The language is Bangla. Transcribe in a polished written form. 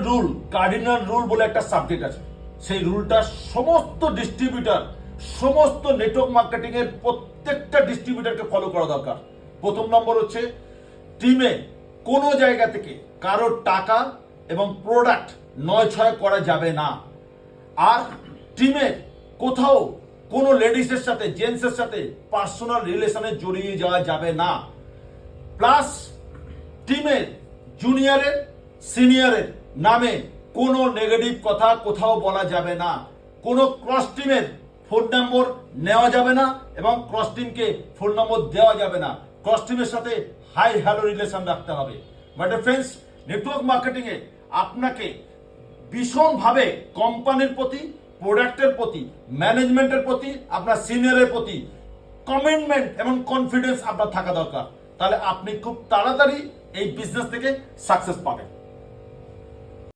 রুল, কার্ডিনাল রুল বলে একটা সাবজেক্ট আছে। সেই রুলটা সমস্ত ডিস্ট্রিবিউটর, সমস্ত নেটওয়ার্ক মার্কেটিং এর প্রত্যেকটা ডিস্ট্রিবিউটরকে ফলো করা দরকার। প্রথম নম্বর হচ্ছে, টিমে কোনো জায়গা থেকে কারোর টাকা এবং প্রোডাক্ট নয় ছয় করা যাবে না। আর টিমে কোথাও কোনো লেডিসের সাথে, জেন্টসের সাথে পার্সোনাল রিলেশনে জড়িয়ে যাওয়া যাবে না। প্লাস টিমের জুনিয়রের, সিনিয়রের নামে কোনো নেগেটিভ কথা কোথাও বলা যাবে না। কোনো ক্রস টিমের ফোন নম্বর নেওয়া যাবে না এবং ক্রস টিমকে ফোন নম্বর দেওয়া যাবে না। ক্রস টিমের সাথে হাই হ্যালো রিলেশন রাখতে হবে। বাট ফ্রেন্ডস, নেটওয়ার্ক মার্কেটিং এ আপনাকে ভীষণভাবে কোম্পানির প্রতি, প্রোডাক্টের প্রতি, ম্যানেজমেন্টের প্রতি, আপনার সিনিয়রের প্রতি কমিটমেন্ট এবং কনফিডেন্স আপনার থাকা দরকার। তাহলে আপনি খুব তাড়াতাড়ি এই বিজনেস থেকে সাকসেস পাবেন।